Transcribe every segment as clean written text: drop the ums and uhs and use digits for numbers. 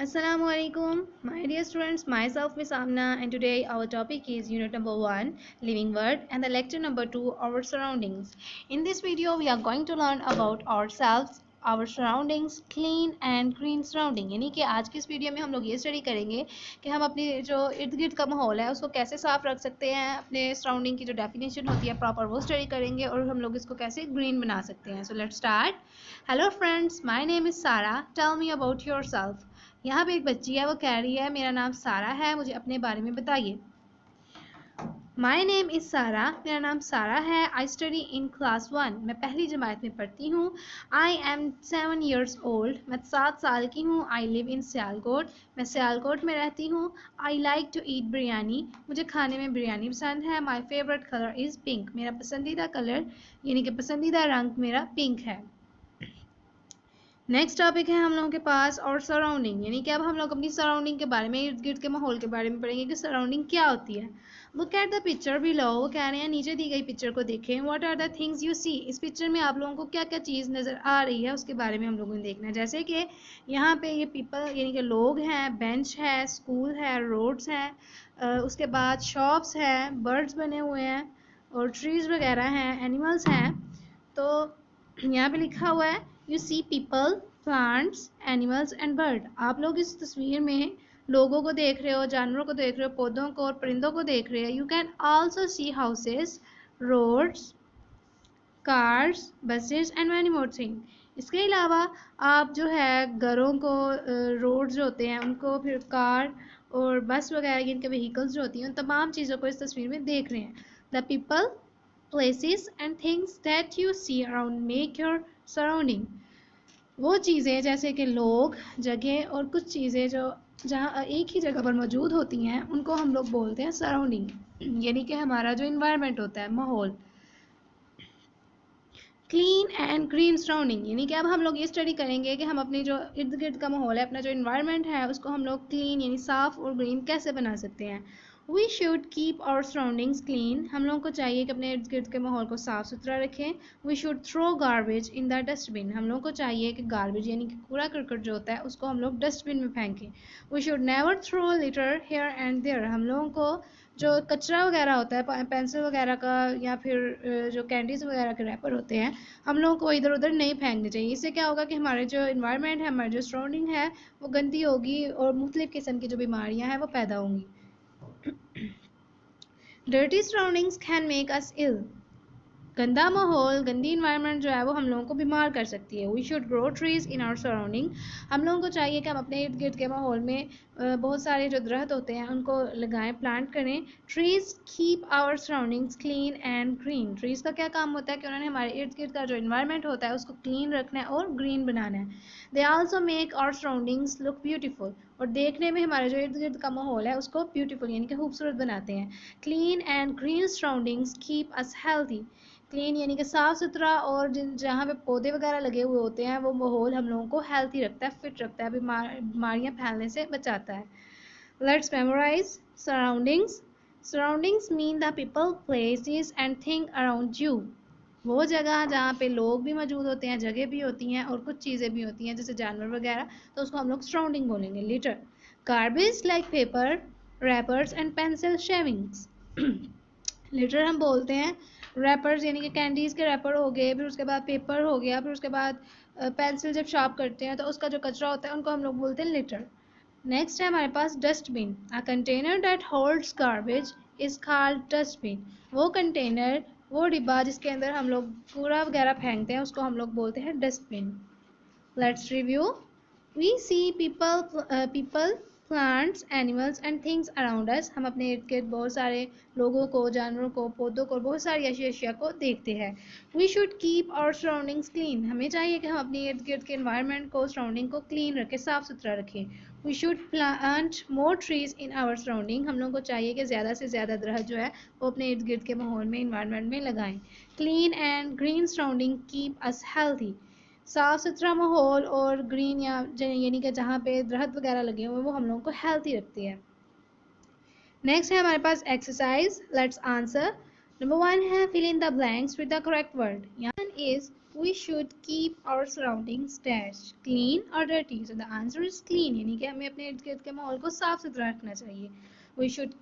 Assalamualaikum, my dear students. Myself Miss Amna, and today our topic is unit number 1, Living World, and the lecture number 2, Our Surroundings. In this video, we are going to learn about ourselves, our surroundings, clean and green surrounding. यानी कि आज की इस video में हम लोग ये study करेंगे कि हम अपनी जो इर्द गिर्द का माहौल है उसको कैसे साफ रख सकते हैं, अपने सराउंडिंग की जो डेफिनेशन होती है प्रॉपर वो स्टडी करेंगे और हम लोग इसको कैसे ग्रीन बना सकते हैं. So let's start. Hello friends, my name is Sara. Tell me about yourself. यहाँ पे एक बच्ची है, वो कह रही है मेरा नाम सारा है, मुझे अपने बारे में बताइए. माई नेम इज़ सारा, मेरा नाम सारा है. आई स्टडी इन क्लास 1, मैं पहली जमात में पढ़ती हूँ. आई एम 7 years ओल्ड, मैं 7 साल की हूँ. आई लिव इन सियालकोट, मैं सियालकोट में रहती हूँ. I like to eat biryani, मुझे खाने में बिरयानी पसंद है. My favourite colour is pink, मेरा पसंदीदा कलर यानी कि पसंदीदा रंग मेरा पिंक है. नेक्स्ट टॉपिक है हम लोगों के पास और सराउंडिंग, यानी कि अब हम लोग अपनी सराउंडिंग के बारे में, इर्द गिर्द के माहौल के बारे में पढ़ेंगे कि सराउंडिंग क्या होती है. Look at the picture below, वो कह रहे हैं नीचे दी गई पिक्चर को देखें. What are the things you see, इस पिक्चर में आप लोगों को क्या क्या चीज़ नज़र आ रही है उसके बारे में हम लोगों ने देखना है. जैसे कि यहाँ पे ये पीपल यानी कि लोग हैं, बेंच है, स्कूल है, रोड्स हैं, उसके बाद शॉप्स हैं, बर्ड्स बने हुए हैं और ट्रीज़ वगैरह हैं, एनिमल्स हैं. तो यहाँ पे लिखा हुआ है you see people, plants, animals and bird. आप लोग इस तस्वीर में लोगों को देख रहे हो, जानवरों को देख रहे हो, पौधों को और परिंदों को देख रहे हो. You can also see houses, roads, cars, buses and many more thing. इसके अलावा आप जो है घरों को, रोड्स जो होते हैं उनको, फिर कार और बस वगैरह इनके व्हीकल्स जो होती हैं उन तमाम चीज़ों को इस तस्वीर में देख रहे हैं. The people, places and things that you see around make your surrounding. वो चीज़ें जैसे कि लोग, जगह और कुछ चीज़ें जो जहाँ एक ही जगह पर मौजूद होती हैं उनको हम लोग बोलते हैं सराउंडिंग, यानी कि हमारा जो इन्वायरमेंट होता है, माहौल. क्लीन एंड ग्रीन सराउंडिंग, यानी कि अब हम लोग ये स्टडी करेंगे कि हम अपनी जो इर्द गिर्द का माहौल है, अपना जो इन्वायरमेंट है उसको हम लोग क्लीन यानी साफ़ और ग्रीन कैसे बना सकते हैं. We should keep our surroundings clean, हम लोगों को चाहिए कि अपने इर्द गिर्द के माहौल को साफ़ सुथरा रखें. We should throw garbage in the dustbin, हम लोगों को चाहिए कि गार्बेज यानी कि कूड़ा करकट जो होता है उसको हम लोग डस्टबिन में फेंकें. We should never throw litter here and there, हम लोगों को जो कचरा वगैरह होता है, पेंसिल वगैरह का या फिर जो कैंडीज़ वगैरह के रैपर होते हैं, हम लोगों को इधर उधर नहीं फेंकने चाहिए. इससे क्या होगा कि हमारे जो इन्वायरमेंट है, हमारी जो सराउंडिंग है वो गंदी होगी और मुख्तलिफ़ किस्म की जो बीमारियां हैं वो पैदा होंगी. Dirty surroundings can make us ill, गंदा माहौल, गंदी इन्वायरमेंट जो है वो हम लोगों को बीमार कर सकती है. We should grow trees in our surrounding, हम लोगों को चाहिए कि हम अपने इर्द गिर्द के माहौल में बहुत सारे जो दरख्त होते हैं उनको लगाएं, प्लांट करें. Trees keep our surroundings clean and green, trees का क्या काम होता है कि उन्होंने हमारे इर्द गिर्द का जो इन्वायरमेंट होता है उसको क्लीन रखना है और ग्रीन बनाना है. They also make our surroundings look beautiful, और देखने में हमारे जो इर्द गिर्द का माहौल है उसको ब्यूटीफुल यानी कि खूबसूरत बनाते हैं. Clean and green surroundings keep us healthy, clean यानी कि साफ़ सुथरा और जहाँ पे पौधे वगैरह लगे हुए होते हैं वो माहौल हम लोगों को हेल्थी रखता है, फिट रखता है, बीमारियाँ फैलने से बचाता है. Let's memorise surroundings. Surroundings mean the people, places and thing around you, वो जगह जहाँ पे लोग भी मौजूद होते हैं, जगह भी होती हैं और कुछ चीज़ें भी होती हैं जैसे जानवर वगैरह, तो उसको हम लोग सराउंडिंग बोलेंगे. Litre, garbage like paper, rappers and pencil shavings. Litre हम बोलते हैं रैपर्स यानी कि कैंडीज़ के रैपर हो गए, फिर उसके बाद पेपर हो गया, फिर उसके बाद पेंसिल जब शार्प करते हैं तो उसका जो कचरा होता है उनको हम लोग बोलते हैं लिटर. नेक्स्ट है हमारे पास dustbin. A container that holds garbage is called dustbin, वो कंटेनर, वो डिब्बा जिसके अंदर हम लोग कूड़ा वगैरह फेंकते हैं उसको हम लोग बोलते हैं dustbin. Let's review. We see people, plants, animals and things around us, हम अपने इर्द गिर्द बहुत सारे लोगों को, जानवरों को, पौधों को, बहुत सारी अशिया को देखते हैं. We should keep our surroundings clean, हमें चाहिए कि हम अपने इर्द गिर्द के इन्वायरमेंट को, सराउंडिंग को क्लीन रखें, साफ़ सुथरा रखें. We should plant more trees in our surrounding, हम लोगों को चाहिए कि ज़्यादा से ज़्यादा दरख्त जो है वो अपने इर्द गिर्द के माहौल में, इन्वायरमेंट में लगाएं. Clean and green surrounding keep us healthy, साफ़ सुथरा माहौल और ग्रीन यानी कि जहाँ पे दरख्त वगैरह लगे हुए हैं वो हम लोगों को हेल्थी रखती है. नेक्स्ट है हमारे पास एक्सरसाइज. Let's answer. नंबर 1 है fill in the blanks with the correct word. यहाँ is we should keep our surroundings dash clean or dirty. So the answer is clean, यानी कि हमें अपने इर्द गिर्द के माहौल को साफ सुथरा रखना चाहिए. We should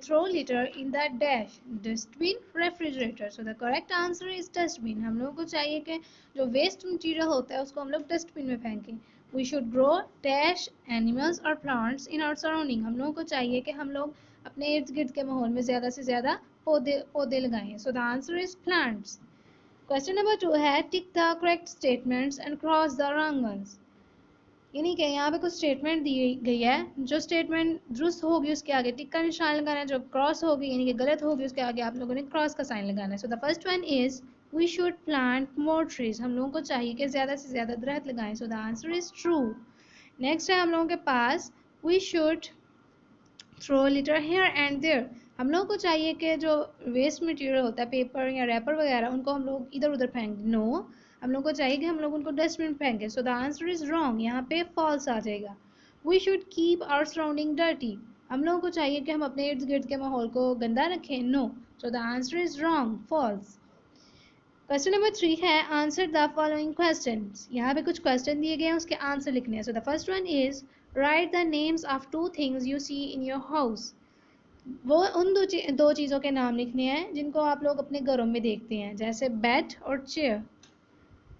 throw litter in that dash dustbin refrigerator. So the correct answer is dustbin. हम लोगों को चाहिए कि जो waste material होता है उसको हम लोग dustbin में फेंकें. We should grow dash animals or plants in our surrounding. हम लोगों को चाहिए कि हम लोग अपने इर्द गिर्द के माहौल में ज़्यादा से ज़्यादा पौधे लगाएं. So the answer is plants. Question number 2 है tick the correct statements and cross the wrong ones. यानी कि यहाँ पे कुछ स्टेटमेंट दी गई है, जो स्टेटमेंट दुरुस्त होगी उसके आगे टिक का निशान लगाना है, जो क्रॉस होगी यानी कि गलत होगी उसके आगे आप लोगों ने क्रॉस का साइन लगाना है. So the first one is we should plant more trees. हम लोगों को चाहिए कि ज़्यादा से ज़्यादा दरख्त लगाएं. So the answer is true. Next है हम लोगों के पास we should throw litter here and there. हम लोगों को चाहिए कि जो वेस्ट मटेरियल होता है पेपर या रैपर वगैरह उनको हम लोग इधर उधर फेंक. नो, हम लोग को चाहिए कि हम लोग उनको डस्टबिन में फेंकें. So the answer is wrong. यहाँ पे फॉल्स आ जाएगा. We should keep our surrounding dirty. हम लोगों को चाहिए कि हम अपने इर्द गिर्द के माहौल को गंदा रखें. No, so the answer is wrong, false. Question number 3 है आंसर द फॉलोइंग क्वेश्चंस. यहाँ पे कुछ क्वेश्चन दिए गए हैं, उसके आंसर लिखने हैं. So the first one is write the names of 2 things you see in your house. वो उन दो चीज़ों के नाम लिखने हैं जिनको आप लोग अपने घरों में देखते हैं, जैसे बेड और चेयर.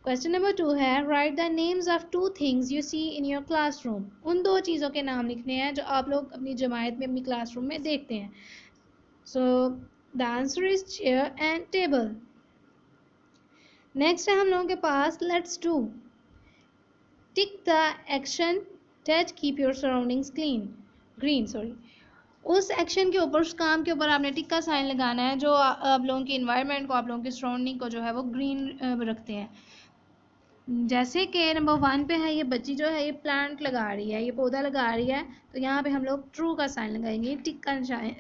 क्वेश्चन नंबर 2 है write the names of 2 things you see in your classroom. उन 2 चीज़ों के नाम लिखने हैं जो आप लोग अपनी जमायत में अपनी क्लासरूम में देखते हैं. So the answer is chair and table. Next है हम लोगों के पास let's do. Tick the action that keep your surroundings green. उस एक्शन के ऊपर, उस काम के ऊपर आपने टिक का साइन लगाना है जो आप लोगों की इन्वायरमेंट को, आप लोगों की सराउंडिंग को जो है वो ग्रीन रखते हैं. जैसे कि नंबर 1 पे है, ये बच्ची जो है ये प्लांट लगा रही है, ये पौधा लगा रही है, तो यहाँ पे हम लोग ट्रू का साइन लगाएंगे, टिक का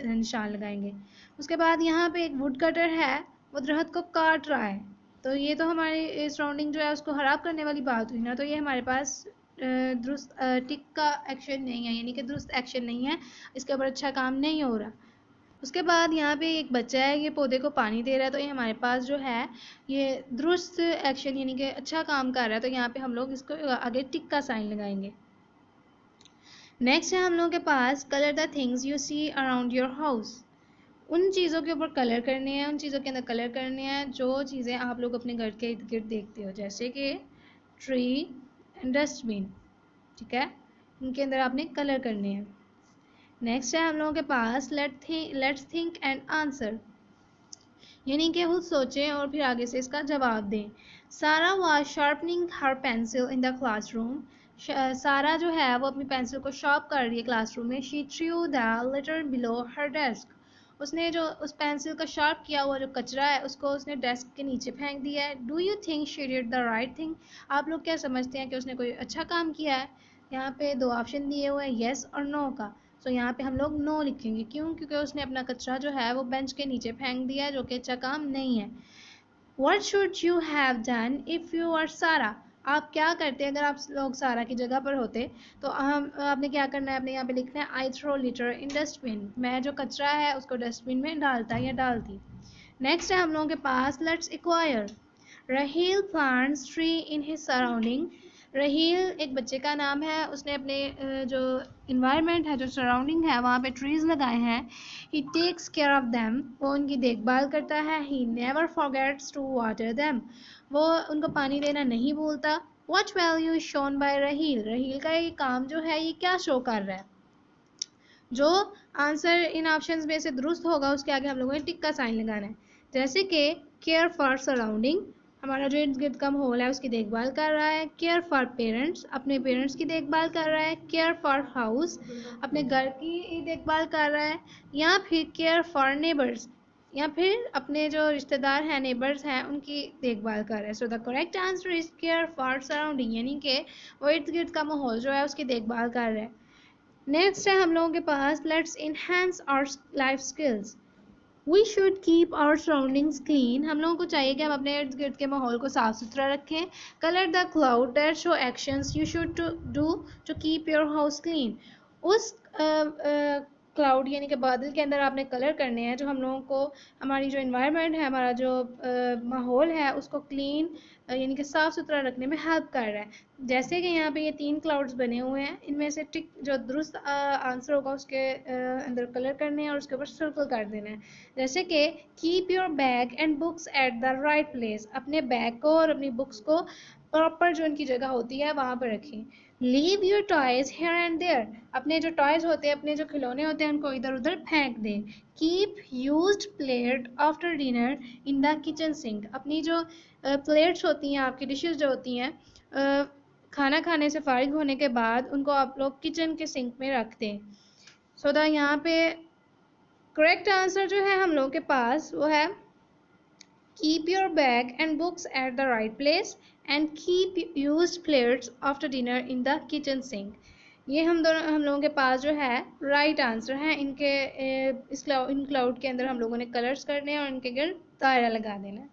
निशान लगाएंगे. उसके बाद यहाँ पे एक वुड कटर है, वो दरख्त को काट रहा है, तो ये तो हमारी सराउंडिंग जो है उसको ख़राब करने वाली बात हुई ना, तो ये हमारे पास दुरुस्त टिक का एक्शन नहीं है, यानी कि दुरुस्त एक्शन नहीं है, इसके ऊपर अच्छा काम नहीं हो रहा. उसके बाद यहाँ पे एक बच्चा है, ये पौधे को पानी दे रहा है, तो ये हमारे पास जो है ये दुरुस्त एक्शन यानी कि अच्छा काम कर रहा है, तो यहाँ पे हम लोग इसको आगे टिक का साइन लगाएंगे. नेक्स्ट है हम लोगों के पास colour the things you see around your house. उन चीज़ों के ऊपर कलर करने हैं, उन चीज़ों के अंदर कलर करने हैं जो चीज़ें आप लोग अपने घर के इर्द गिर्द देखते हो, जैसे कि ट्री एंड डस्टबिन. ठीक है, इनके अंदर आपने कलर करने हैं. नेक्स्ट है हम लोगों के पास लेट्स थिंक एंड आंसर, यानी कि खुद सोचें और फिर आगे से इसका जवाब दें. सारा was sharpening her pencil in the classroom. सारा जो है वो अपनी पेंसिल को शार्प कर रही है क्लासरूम में. She threw the litter below her desk. उसने जो उस पेंसिल का शार्प किया हुआ जो कचरा है उसको उसने डेस्क के नीचे फेंक दिया है. Do you think she did the right thing. आप लोग क्या समझते हैं कि उसने कोई अच्छा काम किया है. यहाँ पे 2 ऑप्शन दिए हुए हैं, येस और नो का. सो यहाँ पे हम लोग नो लिखेंगे. क्यों? क्योंकि उसने अपना कचरा जो है वो बेंच के नीचे फेंक दिया है, जो कि अच्छा काम नहीं है. What should you have done if you are सारा. आप क्या करते अगर आप लोग सारा की जगह पर होते, तो आपने क्या करना है, आपने यहाँ पे लिखना है I throw litter in dustbin. मैं जो कचरा है उसको डस्टबिन में डालता या डालती. नेक्स्ट है हम लोगों के पास let's acquire. Raheel plants tree in his surrounding. Raheel एक बच्चे का नाम है, उसने अपने जो इन्वायरमेंट है, जो सराउंडिंग है, वहाँ पे ट्रीज़ लगाए हैं. He takes care of them. वो उनकी देखभाल करता है. He never forgets to water them. वो उनको पानी देना नहीं भूलता. What value is shown by Raheel. Raheel का ये काम जो है ये क्या शो कर रहा है. जो आंसर इन ऑप्शंस में से दुरुस्त होगा उसके आगे हम लोगों ने टिक का साइन लगाना है. जैसे कि केयर फॉर सराउंडिंग, हमारा जो इर्द गिर्द का माहौल है उसकी देखभाल कर रहा है. केयर फॉर पेरेंट्स, अपने पेरेंट्स की देखभाल कर रहा है. केयर फॉर हाउस, अपने घर की देखभाल कर रहा है. या फिर केयर फॉर नेबर्स, या फिर अपने जो रिश्तेदार हैं, नेबर्स हैं, उनकी देखभाल कर रहा है. So the correct answer is care for surrounding, यानी कि वो इर्द गिर्द का माहौल जो है उसकी देखभाल कर रहा है. नेक्स्ट है हम लोगों के पास let's enhance our life skills. We should keep our surroundings clean. हम लोगों को चाहिए कि हम अपने इर्द गिर्द के माहौल को साफ सुथरा रखें. Colour the cloud that show actions you should do to keep your house clean. उस क्लाउड यानी कि बादल के अंदर आपने कलर करने हैं जो हम लोगों को हमारी जो इन्वायरमेंट है, हमारा जो माहौल है उसको क्लीन यानी कि साफ़ सुथरा रखने में हेल्प कर रहा है। जैसे कि यहाँ पे ये 3 क्लाउड्स बने हुए हैं, इनमें से टिक जो दुरुस्त आंसर होगा उसके अंदर कलर करने हैं और उसके ऊपर सर्कल कर देना है। जैसे कि keep your bag and books at the right place, अपने बैग को और अपनी बुक्स को प्रॉपर जो उनकी जगह होती है वहाँ पर रखें। Leave your toys here and there, अपने जो टॉयज होते हैं, अपने जो खिलौने होते हैं उनको इधर उधर फेंक दें। Keep used plate after dinner in the kitchen sink, अपनी जो प्लेट्स होती हैं, आपकी डिशेस जो होती हैं खाना खाने से फारिग होने के बाद उनको आप लोग किचन के सिंक में रख दें। सो द यहाँ पे करेक्ट आंसर जो है हम लोगों के पास वो है keep your bag and books at the right place and keep used plates after dinner in the kitchen sink। ये हम लोगों के पास जो है राइट आंसर है। इन क्लाउड के अंदर हम लोगों ने कलर्स करने हैं और इनके गिर्द दायरा लगा देना है।